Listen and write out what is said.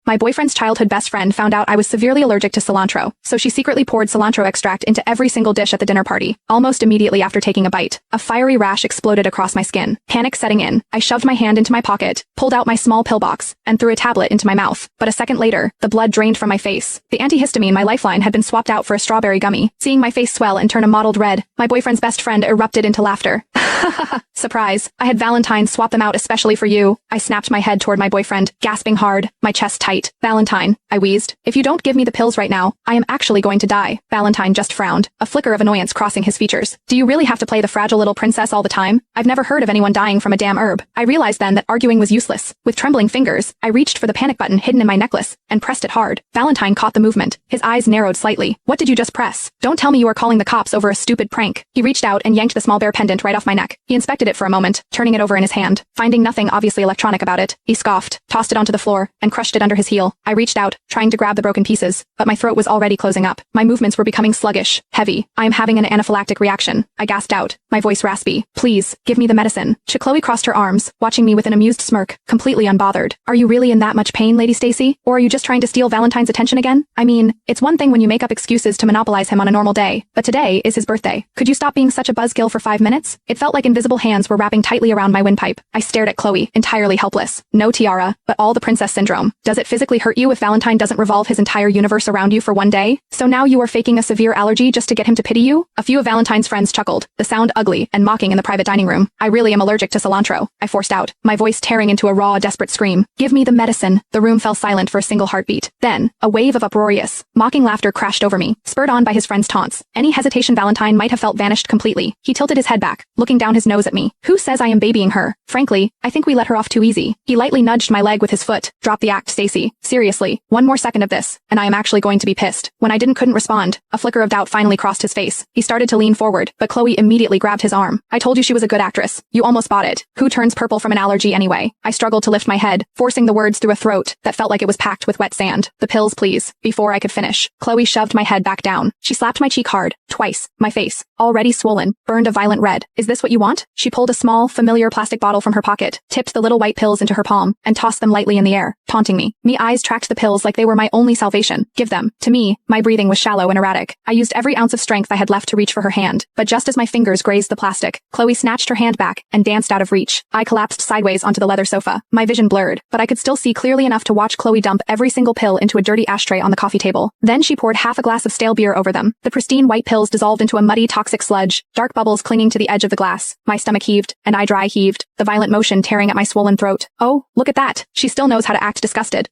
My boyfriend's childhood best friend found out I was severely allergic to cilantro, so she secretly poured cilantro extract into every single dish at the dinner party. Almost immediately after taking a bite, a fiery rash exploded across my skin. Panic setting in, I shoved my hand into my pocket, pulled out my small pill box, and threw a tablet into my mouth. But a second later, the blood drained from my face. The antihistamine, my lifeline, had been swapped out for a strawberry gummy. Seeing my face swell and turn a mottled red, my boyfriend's best friend erupted into laughter. Surprise, I had Valentine swap them out especially for you. I snapped my head toward my boyfriend, gasping hard, my chest tight. Valentine, I wheezed. If you don't give me the pills right now, I am actually going to die. Valentine just frowned, a flicker of annoyance crossing his features. Do you really have to play the fragile little princess all the time? I've never heard of anyone dying from a damn herb. I realized then that arguing was useless. With trembling fingers, I reached for the panic button hidden in my necklace and pressed it hard. Valentine caught the movement. His eyes narrowed slightly. What did you just press? Don't tell me you are calling the cops over a stupid prank. He reached out and yanked the small bear pendant right off my neck. He inspected it for a moment, turning it over in his hand. Finding nothing obviously electronic about it, he scoffed, tossed it onto the floor, and crushed it under his heel. I reached out, trying to grab the broken pieces, but my throat was already closing up. My movements were becoming sluggish, heavy. I am having an anaphylactic reaction, I gasped out, my voice raspy. Please, give me the medicine. Chloe crossed her arms, watching me with an amused smirk, completely unbothered. Are you really in that much pain, Lady Stacy? Or are you just trying to steal Valentine's attention again? I mean, it's one thing when you make up excuses to monopolize him on a normal day, but today is his birthday. Could you stop being such a buzzkill for 5 minutes? It felt like invisible hands were wrapping tightly around my windpipe. I stared at Chloe, entirely helpless. No tiara, but all the princess syndrome. Does it physically hurt you if Valentine doesn't revolve his entire universe around you for one day? So now you are faking a severe allergy just to get him to pity you? A few of Valentine's friends chuckled, the sound ugly and mocking in the private dining room. I really am allergic to cilantro, I forced out, my voice tearing into a raw, desperate scream. Give me the medicine. The room fell silent for a single heartbeat. Then, a wave of uproarious, mocking laughter crashed over me, spurred on by his friend's taunts. Any hesitation Valentine might have felt vanished completely. He tilted his head back, looking down his nose at me. Who says I am babying her? Frankly, I think we let her off too easy. He lightly nudged my leg with his foot. Drop the act, Stacy. Seriously, one more second of this, and I am actually going to be pissed. When I couldn't respond, a flicker of doubt finally crossed his face. He started to lean forward, but Chloe immediately grabbed his arm. I told you she was a good actress. You almost bought it. Who turns purple from an allergy anyway? I struggled to lift my head, forcing the words through a throat that felt like it was packed with wet sand. The pills, please. Before I could finish, Chloe shoved my head back down. She slapped my cheek hard, twice. My face, already swollen, burned a violent red. Is this what you want? She pulled a small, familiar plastic bottle from her pocket, tipped the little white pills into her palm, and tossed them lightly in the air, taunting me. Me eyes tracked the pills like they were my only salvation. Give them. To me, my breathing was shallow and erratic. I used every ounce of strength I had left to reach for her hand, but just as my fingers grazed the plastic, Chloe snatched her hand back and danced out of reach. I collapsed sideways onto the leather sofa, my vision blurred, but I could still see clearly enough to watch Chloe dump every single pill into a dirty ashtray on the coffee table. Then she poured half a glass of stale beer over them. The pristine white pills dissolved into a muddy, toxic sludge, dark bubbles clinging to the edge of the glass. My stomach heaved, and I dry heaved, the violent motion tearing at my swollen throat. Oh, look at that. She still knows how to act disgusted.